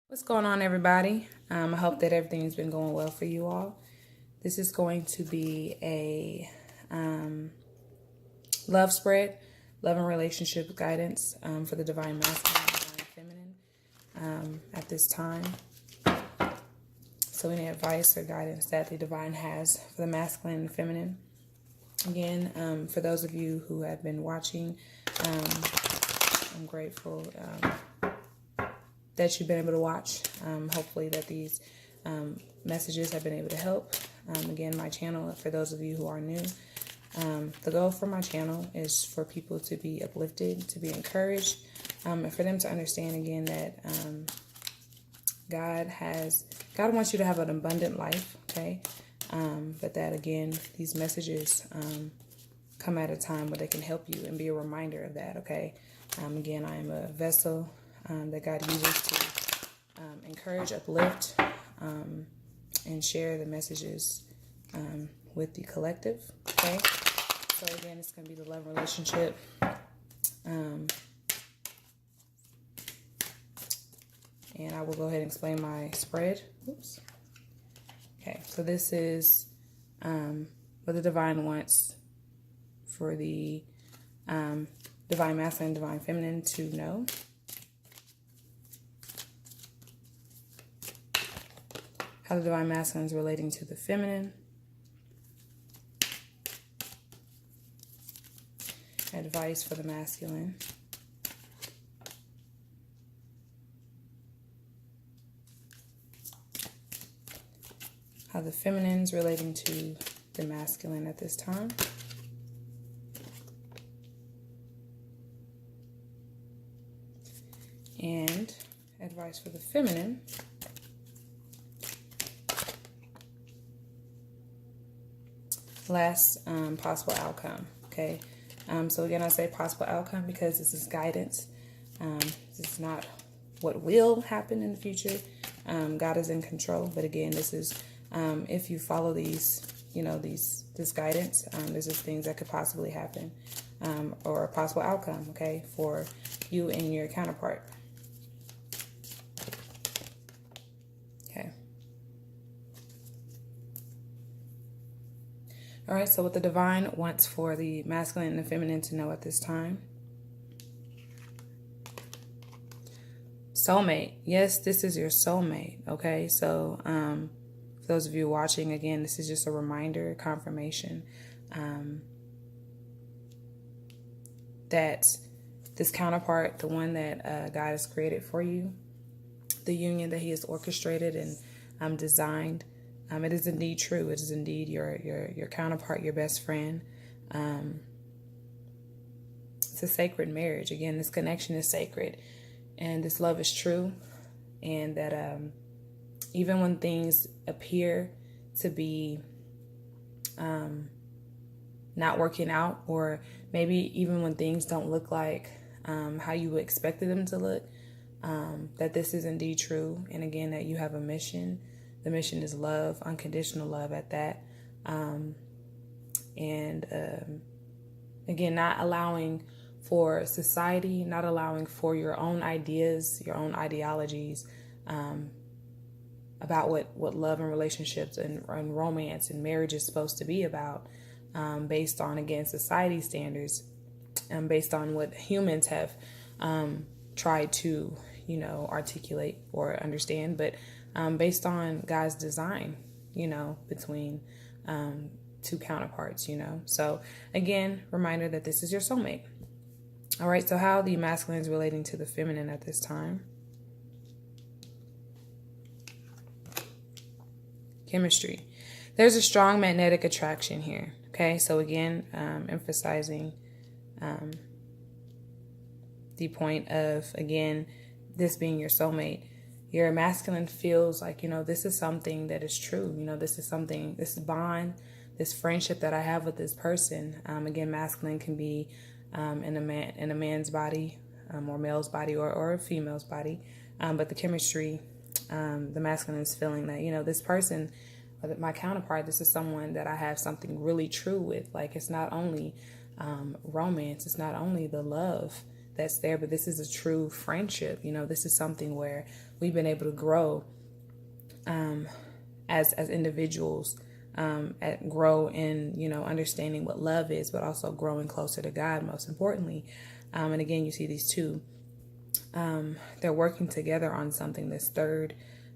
What's going on, everybody? I hope that everything's been going well for you all. This is going to be a love spread, love and relationship guidance for the divine masculine and divine feminine at this time. So any advice or guidance that the divine has for the masculine and feminine. Again, for those of you who have been watching, I'm grateful that you've been able to watch. Hopefully that these messages have been able to help. Again, my channel, for those of you who are new, the goal for my channel is for people to be uplifted, to be encouraged, and for them to understand again that God wants you to have an abundant life, okay? But that again, these messages come at a time where they can help you and be a reminder of that, okay? Again, I am a vessel that God uses to encourage, uplift, and share the messages with the collective, okay? So again, it's going to be the love relationship. And I will go ahead and explain my spread. Oops. Okay, so this is what the divine wants for the divine masculine, divine feminine to know. How the divine masculine is relating to the feminine. Advice for the masculine. How the feminine is relating to the masculine at this time. And advice for the feminine. Last possible outcome, okay? So again, I say possible outcome because this is guidance. This is not what will happen in the future. God is in control, but again, this is if you follow these, this guidance, this is things that could possibly happen, or a possible outcome, okay, for you and your counterpart. Okay. All right, so what the divine wants for the masculine and the feminine to know at this time. Soulmate. Yes, this is your soulmate, okay? So for those of you watching, again, this is just a reminder, confirmation that this counterpart, the one that God has created for you, the union that he has orchestrated and designed, it is indeed true. It is indeed your counterpart, your best friend. It's a sacred marriage. Again, this connection is sacred, and this love is true. And that even when things appear to be not working out, or maybe even when things don't look like how you expected them to look, that this is indeed true. And again, that you have a mission. The mission is love, unconditional love at that. Again, not allowing for society, not allowing for your own ideas, your own ideologies about what love and relationships and romance and marriage is supposed to be about, based on, again, society standards, based on what humans have tried to, articulate or understand, but based on God's design, between two counterparts, So again, reminder that this is your soulmate. All right, so how the masculine is relating to the feminine at this time. Chemistry. There's a strong magnetic attraction here, okay? So again, emphasizing the point of, again, this being your soulmate. Your masculine feels like, this is something that is true. This is something, this bond, this friendship that I have with this person. Again, masculine can be in a man's body, or male's body, or a female's body. But the chemistry, the masculine is feeling that, this person, my counterpart, this is someone that I have something really true with. Like, it's not only romance, it's not only the love that's there, but this is a true friendship. This is something where we've been able to grow as individuals, grow in, understanding what love is, but also growing closer to God, most importantly. And again, you see these two, they're working together on something, this third,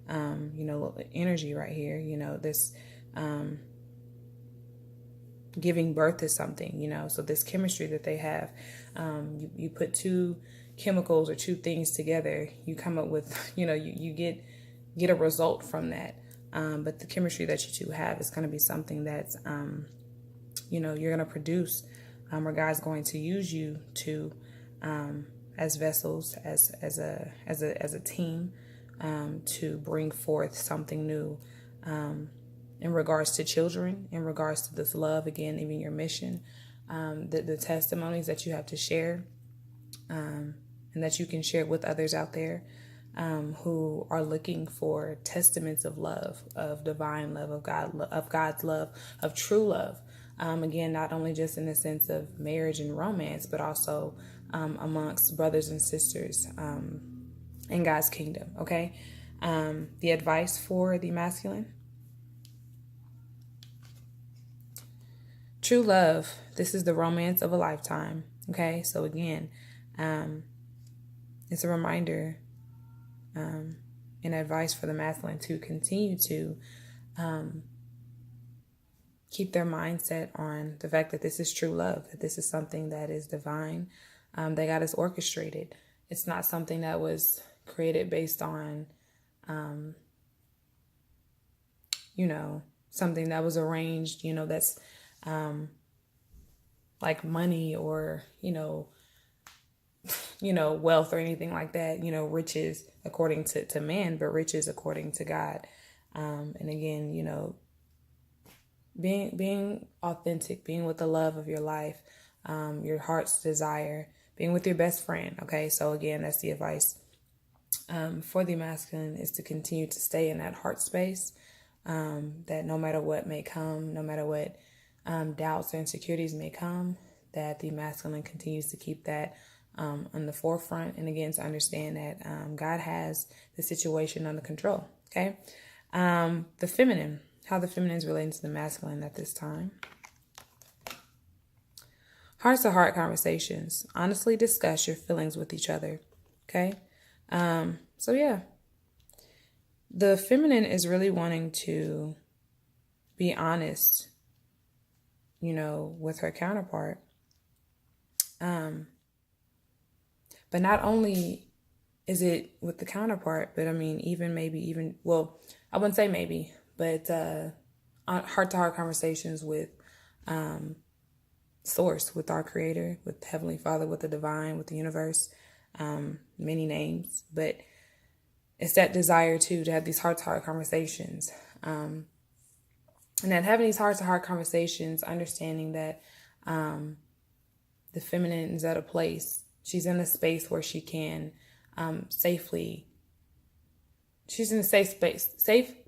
energy right here, this, giving birth to something, so this chemistry that they have, you put two chemicals or two things together, you come up with, you get a result from that. But the chemistry that you two have is going to be something that's, you're going to produce, or God's going to use you to, as vessels, as a team, to bring forth something new, in regards to children, in regards to this love, again, even your mission, the testimonies that you have to share, and that you can share with others out there, who are looking for testaments of love, of divine love, of God's love, of true love. Again, not only just in the sense of marriage and romance, but also amongst brothers and sisters in God's kingdom. Okay. The advice for the masculine. True love. This is the romance of a lifetime. Okay. So again, it's a reminder, and advice for the masculine to continue to keep their mindset on the fact that this is true love, that this is something that is divine, that God has orchestrated. It's not something that was created based on, something that was arranged, that's like money or, wealth or anything like that, riches according to man, but riches according to God. And again, being authentic, being with the love of your life, your heart's desire, being with your best friend. Okay. So again, that's the advice, for the masculine, is to continue to stay in that heart space, that no matter what may come, no matter what, doubts or insecurities may come, that the masculine continues to keep that on the forefront. And again, to understand that God has the situation under control. Okay. The feminine, how the feminine is relating to the masculine at this time. Heart to heart conversations. Honestly discuss your feelings with each other. Okay. So yeah, the feminine is really wanting to be honest, with her counterpart. But not only is it with the counterpart, but I mean, well, I wouldn't say maybe, but heart-to-heart conversations with Source, with our Creator, with Heavenly Father, with the divine, with the universe, many names. But it's that desire too, to have these heart-to-heart conversations. And that having these heart-to-heart conversations, understanding that the feminine is at a place, she's in a space where she can she's in a safe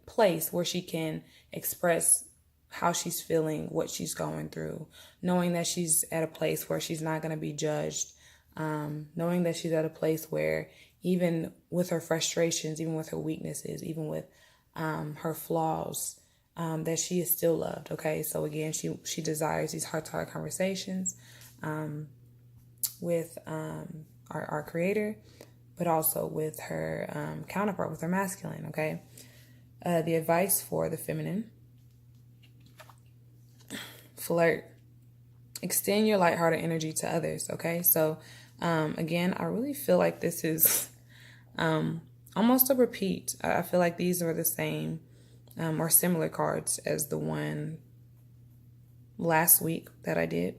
place where she can express how she's feeling, what she's going through, knowing that she's at a place where she's not going to be judged, knowing that she's at a place where even with her frustrations, even with her weaknesses, even with her flaws, that she is still loved. Okay. So again, she desires these heart-to-heart conversations with our Creator, but also with her counterpart, with her masculine. Okay. The advice for the feminine: flirt. Extend your lighthearted energy to others. Okay. So again, I really feel like this is almost a repeat. I feel like these are the same or similar cards as the one last week that I did.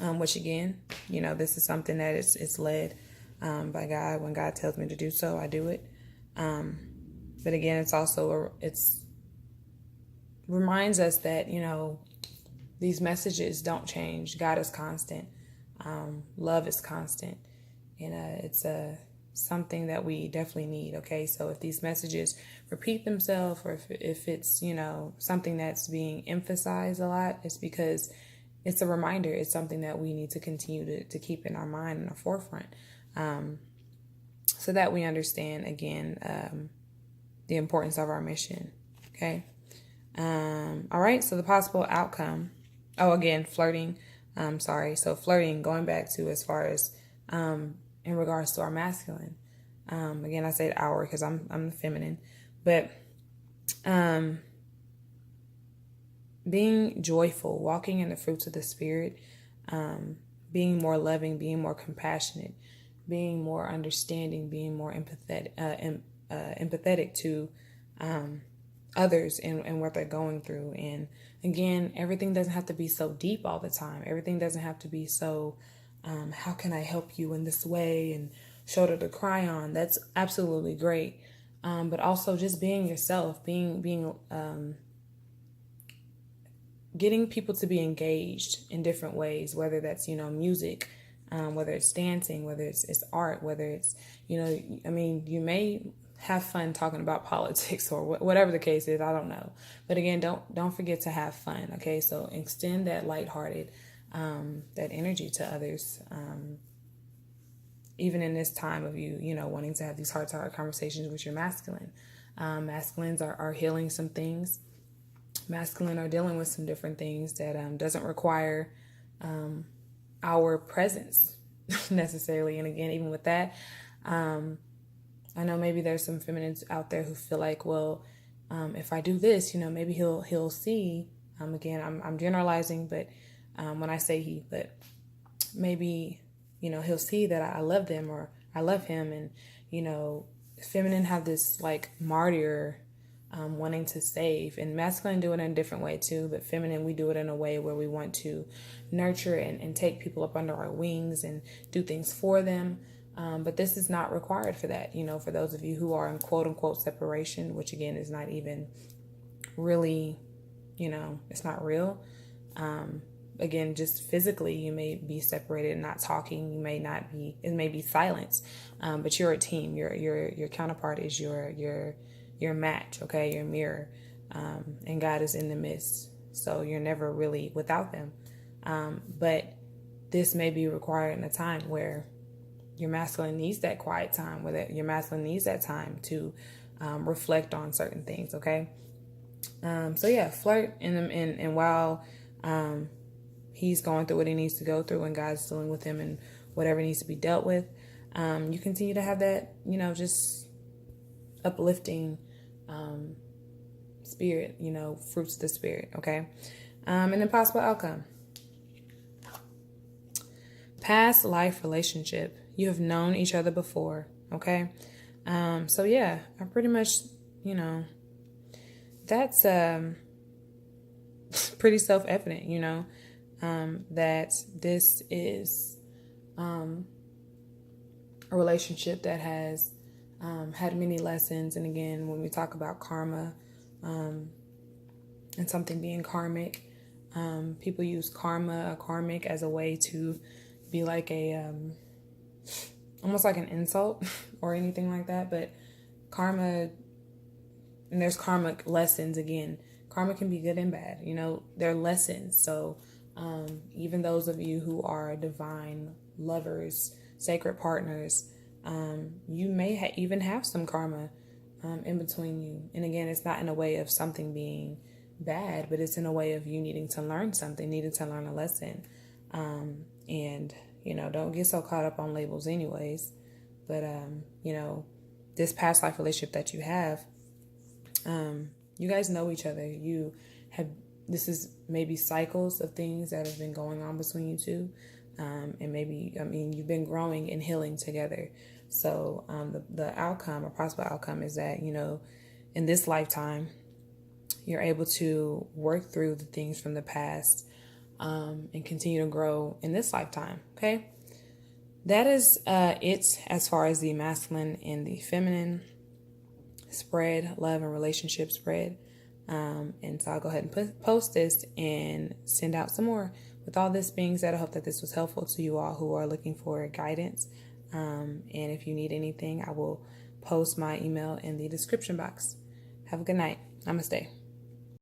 Which again, this is something that it's led by God. When God tells me to do so, I do it. But again, it's also, it's reminds us that, these messages don't change. God is constant. Love is constant. And it's something that we definitely need. Okay. So if these messages repeat themselves, or if it's, something that's being emphasized a lot, it's because it's a reminder. It's something that we need to continue to keep in our mind and our forefront, so that we understand, again, the importance of our mission. Okay. All right. So the possible outcome. Oh, again, flirting. Sorry. So flirting, going back to as far as in regards to our masculine. Again, I said our because I'm the feminine, but being joyful, walking in the fruits of the spirit, being more loving, being more compassionate, being more understanding, being more empathetic to others and what they're going through. And again, everything doesn't have to be so deep all the time. Everything doesn't have to be so, how can I help you in this way, and shoulder to cry on. That's absolutely great. But also just being yourself, getting people to be engaged in different ways, whether that's, music, whether it's dancing, whether it's art, whether it's, you may have fun talking about politics or whatever the case is. I don't know. But again, don't forget to have fun. Okay. So extend that lighthearted, that energy to others. Even in this time of you wanting to have these heart-to-heart conversations with your masculine. Masculines are healing some things. Masculine are dealing with some different things that doesn't require our presence necessarily. And again, even with that, I know maybe there's some feminines out there who feel like, well, if I do this, maybe he'll see. Again, I'm generalizing, but when I say he, but maybe he'll see that I love them or I love him. And feminine have this like martyr. Wanting to save, and masculine do it in a different way too, but feminine, we do it in a way where we want to nurture and take people up under our wings and do things for them. But this is not required for that. For those of you who are in quote unquote separation, which again is not even really, it's not real. Again, just physically, you may be separated and not talking. You may not be, it may be silence, but you're a team. Your counterpart is your match, okay, your mirror, and God is in the midst, so you're never really without them. But this may be required in a time where your masculine needs that quiet time, where your masculine needs that time to reflect on certain things, okay? So yeah, flirt, and while he's going through what he needs to go through, and God's dealing with him and whatever needs to be dealt with, you continue to have that, just uplifting spirit, fruits of the spirit, okay? An impossible outcome. Past life relationship. You have known each other before, okay? So yeah, I pretty much, that's pretty self-evident, that this is a relationship that has had many lessons. And again, when we talk about karma and something being karmic, people use karmic as a way to be like a almost like an insult or anything like that. But karma, and there's karmic lessons. Again, karma can be good and bad. They're lessons. So even those of you who are divine lovers, sacred partners, you may even have some karma in between you. And again, it's not in a way of something being bad, but it's in a way of you needing to learn something, needing to learn a lesson. And, don't get so caught up on labels anyways. But, this past life relationship that you have, you guys know each other. This is maybe cycles of things that have been going on between you two. And maybe, you've been growing and healing together. So the outcome or possible outcome is that, in this lifetime, you're able to work through the things from the past and continue to grow in this lifetime. Okay. That is it as far as the masculine and the feminine spread, love and relationship spread. And so I'll go ahead and post this and send out some more. With all this being said, I hope that this was helpful to you all who are looking for guidance. And if you need anything, I will post my email in the description box. Have a good night. Namaste.